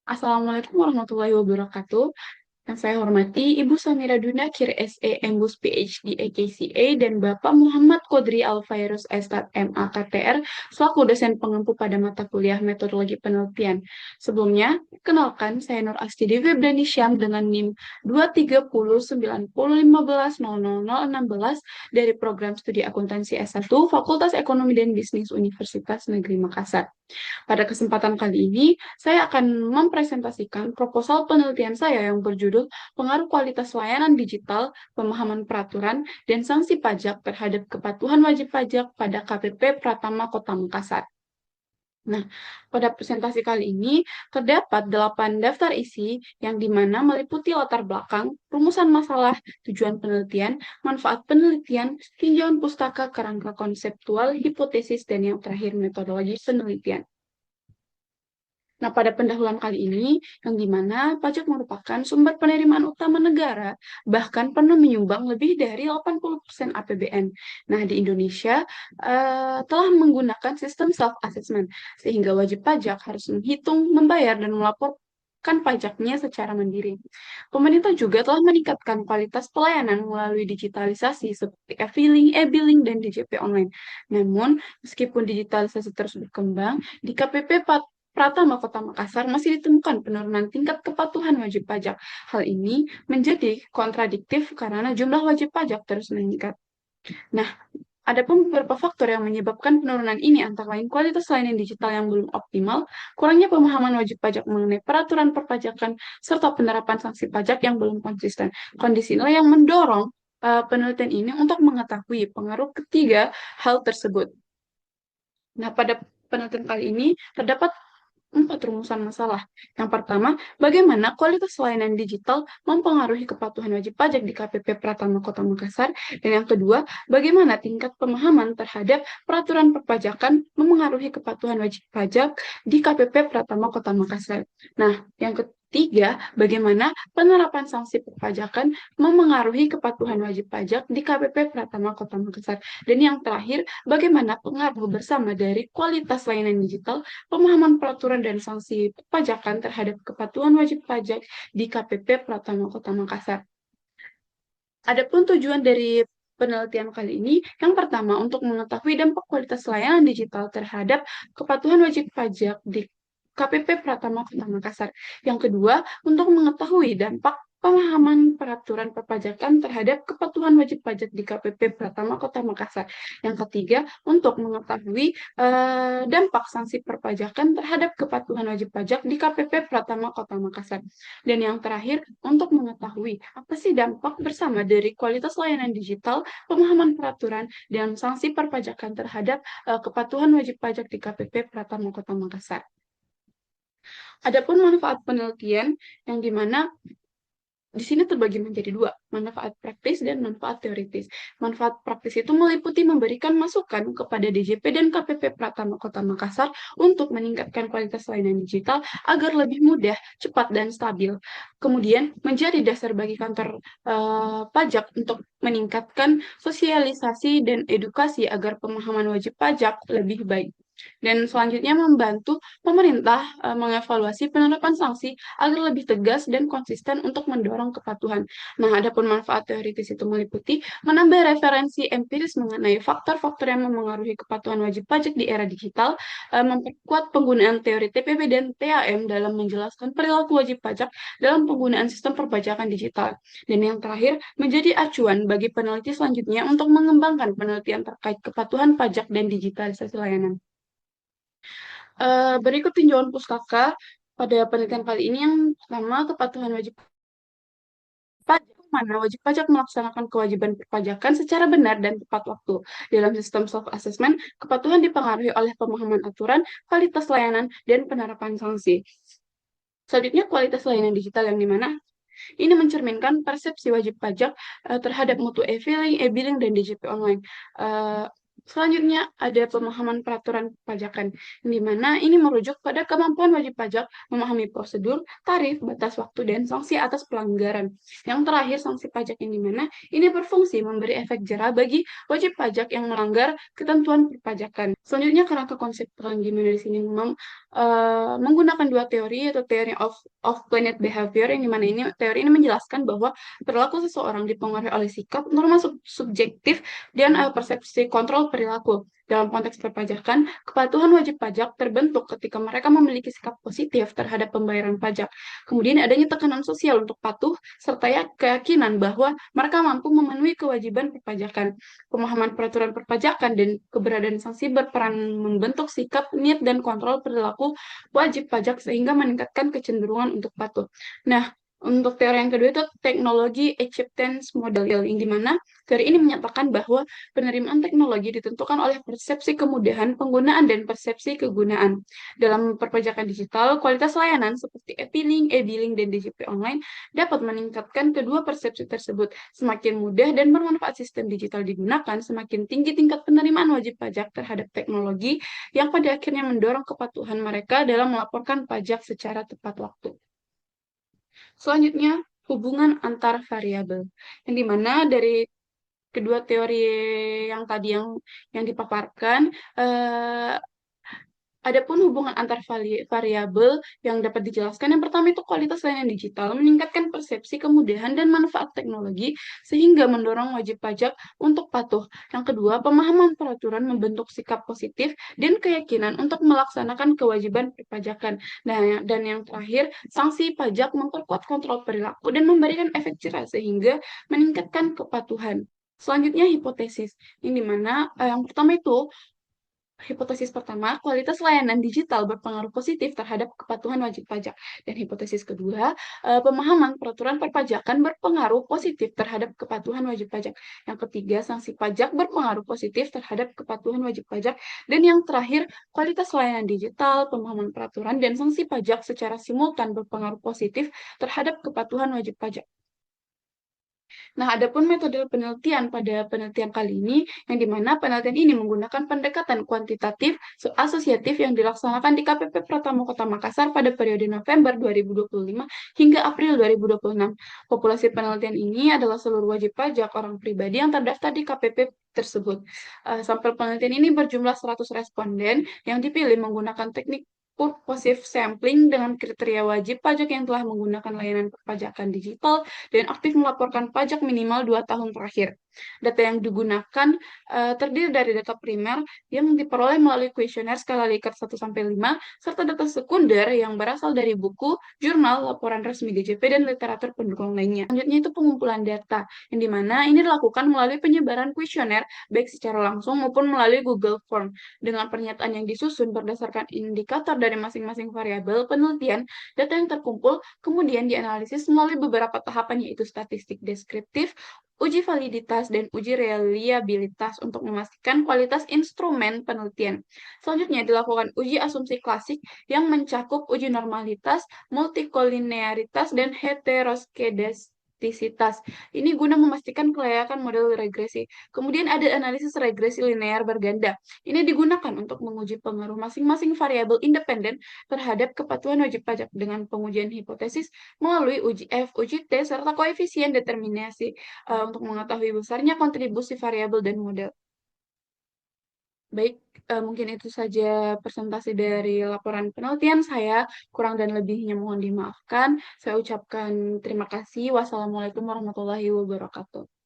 Assalamualaikum warahmatullahi wabarakatuh. Yang saya hormati Ibu Samira Dunakir, SE, MBus PhD, EKCA, dan Bapak Muhammad Kodri Alfairus, Estat, MA, KTR, selaku dosen pengempu pada mata kuliah Metodologi Penelitian. Sebelumnya, kenalkan, saya Nur Astidi Febrani Syam dengan NIM 23090150016 dari Program Studi Akuntansi S1, Fakultas Ekonomi dan Bisnis Universitas Negeri Makassar. Pada kesempatan kali ini, saya akan mempresentasikan proposal penelitian saya yang berjudul Pengaruh Kualitas Layanan Digital, Pemahaman Peraturan, dan Sanksi Pajak terhadap Kepatuhan Wajib Pajak pada KPP Pratama Kota Makassar. Nah, pada presentasi kali ini terdapat 8 daftar isi yang dimana meliputi latar belakang, rumusan masalah, tujuan penelitian, manfaat penelitian, tinjauan pustaka, kerangka konseptual, hipotesis, dan yang terakhir metodologi penelitian. Nah, pada pendahuluan kali ini, yang dimana pajak merupakan sumber penerimaan utama negara, bahkan pernah menyumbang lebih dari 80% APBN. Nah, di Indonesia telah menggunakan sistem self-assessment, sehingga wajib pajak harus menghitung, membayar, dan melaporkan pajaknya secara mandiri. Pemerintah juga telah meningkatkan kualitas pelayanan melalui digitalisasi seperti e-filing, e-billing, dan DJP online. Namun, meskipun digitalisasi terus berkembang, di KPP Pratama Kota Makassar masih ditemukan penurunan tingkat kepatuhan wajib pajak. Hal ini menjadi kontradiktif karena jumlah wajib pajak terus meningkat. Nah, ada pun beberapa faktor yang menyebabkan penurunan ini antara lain kualitas layanan digital yang belum optimal, kurangnya pemahaman wajib pajak mengenai peraturan perpajakan, serta penerapan sanksi pajak yang belum konsisten. Kondisi inilah yang mendorong penelitian ini untuk mengetahui pengaruh ketiga hal tersebut. Nah, pada penelitian kali ini terdapat 4 rumusan masalah. Yang pertama, bagaimana kualitas layanan digital mempengaruhi kepatuhan wajib pajak di KPP Pratama Kota Makassar. Dan yang kedua, bagaimana tingkat pemahaman terhadap peraturan perpajakan mempengaruhi kepatuhan wajib pajak di KPP Pratama Kota Makassar. Nah, yang ketiga, bagaimana penerapan sanksi perpajakan mempengaruhi kepatuhan wajib pajak di KPP Pratama Kota Makassar. Dan yang terakhir, bagaimana pengaruh bersama dari kualitas layanan digital, pemahaman peraturan dan sanksi perpajakan terhadap kepatuhan wajib pajak di KPP Pratama Kota Makassar. Adapun tujuan dari penelitian kali ini, yang pertama untuk mengetahui dampak kualitas layanan digital terhadap kepatuhan wajib pajak di KPP Pratama Kota Makassar. Yang kedua, untuk mengetahui dampak pemahaman peraturan perpajakan terhadap kepatuhan wajib pajak di KPP Pratama Kota Makassar. Yang ketiga, untuk mengetahui dampak sanksi perpajakan terhadap kepatuhan wajib pajak di KPP Pratama Kota Makassar. Dan yang terakhir, untuk mengetahui apa sih dampak bersama dari kualitas layanan digital, pemahaman peraturan, dan sanksi perpajakan terhadap kepatuhan wajib pajak di KPP Pratama Kota Makassar. Adapun manfaat penelitian yang dimana di sini terbagi menjadi dua, manfaat praktis dan manfaat teoritis. Manfaat praktis itu meliputi memberikan masukan kepada DJP dan KPP Pratama Kota Makassar untuk meningkatkan kualitas layanan digital agar lebih mudah, cepat, dan stabil. Kemudian menjadi dasar bagi kantor pajak untuk meningkatkan sosialisasi dan edukasi agar pemahaman wajib pajak lebih baik. Dan selanjutnya membantu pemerintah mengevaluasi penerapan sanksi agar lebih tegas dan konsisten untuk mendorong kepatuhan. Nah, adapun manfaat teoritis itu meliputi menambah referensi empiris mengenai faktor-faktor yang memengaruhi kepatuhan wajib pajak di era digital, memperkuat penggunaan teori TPP dan TAM dalam menjelaskan perilaku wajib pajak dalam penggunaan sistem perpajakan digital. Dan yang terakhir, menjadi acuan bagi peneliti selanjutnya untuk mengembangkan penelitian terkait kepatuhan pajak dan digitalisasi layanan. Berikut tinjauan pustaka pada penelitian kali ini. Yang pertama, kepatuhan wajib pajak, mana wajib pajak melaksanakan kewajiban perpajakan secara benar dan tepat waktu. Dalam sistem self-assessment, kepatuhan dipengaruhi oleh pemahaman aturan, kualitas layanan, dan penerapan sanksi. Selanjutnya, kualitas layanan digital yang dimana ini mencerminkan persepsi wajib pajak terhadap mutu e-filing, e-billing, dan DJP online. Selanjutnya ada pemahaman peraturan perpajakan, di mana ini merujuk pada kemampuan wajib pajak memahami prosedur, tarif, batas waktu, dan sanksi atas pelanggaran. Yang terakhir, sanksi pajak yang di mana ini berfungsi memberi efek jera bagi wajib pajak yang melanggar ketentuan perpajakan. Selanjutnya, kerangka konseptual yang di mana di sini menggunakan dua teori, yaitu teori of planet behavior, yang dimana ini teori ini menjelaskan bahwa perilaku seseorang dipengaruhi oleh sikap, norma subjektif, dan persepsi kontrol perilaku. Dalam konteks perpajakan, kepatuhan wajib pajak terbentuk ketika mereka memiliki sikap positif terhadap pembayaran pajak. Kemudian adanya tekanan sosial untuk patuh, serta keyakinan bahwa mereka mampu memenuhi kewajiban perpajakan. Pemahaman peraturan perpajakan dan keberadaan sanksi berperan membentuk sikap, niat, dan kontrol perilaku wajib pajak sehingga meningkatkan kecenderungan untuk patuh. Nah, untuk teori yang kedua itu teknologi acceptance model, yang dimana teori ini menyatakan bahwa penerimaan teknologi ditentukan oleh persepsi kemudahan penggunaan dan persepsi kegunaan. Dalam perpajakan digital, kualitas layanan seperti e-billing, dan DJP online dapat meningkatkan kedua persepsi tersebut. Semakin mudah dan bermanfaat sistem digital digunakan, semakin tinggi tingkat penerimaan wajib pajak terhadap teknologi yang pada akhirnya mendorong kepatuhan mereka dalam melaporkan pajak secara tepat waktu. Selanjutnya, hubungan antar variabel, yang dimana dari kedua teori yang tadi yang dipaparkan, adapun hubungan antar variabel yang dapat dijelaskan, yang pertama itu kualitas layanan digital meningkatkan persepsi kemudahan dan manfaat teknologi sehingga mendorong wajib pajak untuk patuh. Yang kedua, pemahaman peraturan membentuk sikap positif dan keyakinan untuk melaksanakan kewajiban perpajakan. Nah, dan yang terakhir, sanksi pajak memperkuat kontrol perilaku dan memberikan efek jerah sehingga meningkatkan kepatuhan. Selanjutnya, hipotesis, yang dimana yang pertama itu hipotesis pertama, kualitas layanan digital berpengaruh positif terhadap kepatuhan wajib pajak. Dan hipotesis kedua, pemahaman peraturan perpajakan berpengaruh positif terhadap kepatuhan wajib pajak. Yang ketiga, sanksi pajak berpengaruh positif terhadap kepatuhan wajib pajak. Dan yang terakhir, kualitas layanan digital, pemahaman peraturan, dan sanksi pajak secara simultan berpengaruh positif terhadap kepatuhan wajib pajak. Nah, adapun metode penelitian pada penelitian kali ini, yang dimana penelitian ini menggunakan pendekatan kuantitatif asosiatif yang dilaksanakan di KPP Pratama Kota Makassar pada periode November 2025 hingga April 2026. Populasi penelitian ini adalah seluruh wajib pajak orang pribadi yang terdaftar di KPP tersebut. Sampel penelitian ini berjumlah 100 responden yang dipilih menggunakan teknik purposive sampling dengan kriteria wajib pajak yang telah menggunakan layanan perpajakan digital dan aktif melaporkan pajak minimal 2 tahun terakhir. Data yang digunakan terdiri dari data primer yang diperoleh melalui kuesioner skala Likert 1-5, serta data sekunder yang berasal dari buku, jurnal, laporan resmi DJP, dan literatur pendukung lainnya. Selanjutnya itu pengumpulan data, yang dimana ini dilakukan melalui penyebaran kuesioner, baik secara langsung maupun melalui Google Form. Dengan pernyataan yang disusun berdasarkan indikator dari masing-masing variabel penelitian, data yang terkumpul kemudian dianalisis melalui beberapa tahapan, yaitu statistik deskriptif, uji validitas, dan uji reliabilitas untuk memastikan kualitas instrumen penelitian. Selanjutnya dilakukan uji asumsi klasik yang mencakup uji normalitas, multikolinearitas, dan heteroskedastisitas. Ini guna memastikan kelayakan model regresi. Kemudian ada analisis regresi linear berganda. Ini digunakan untuk menguji pengaruh masing-masing variabel independen terhadap kepatuhan wajib pajak dengan pengujian hipotesis melalui uji F, uji T, serta koefisien determinasi untuk mengetahui besarnya kontribusi variabel dan model. Baik, mungkin itu saja presentasi dari laporan penelitian saya. Kurang dan lebihnya mohon dimaafkan. Saya ucapkan terima kasih. Wassalamualaikum warahmatullahi wabarakatuh.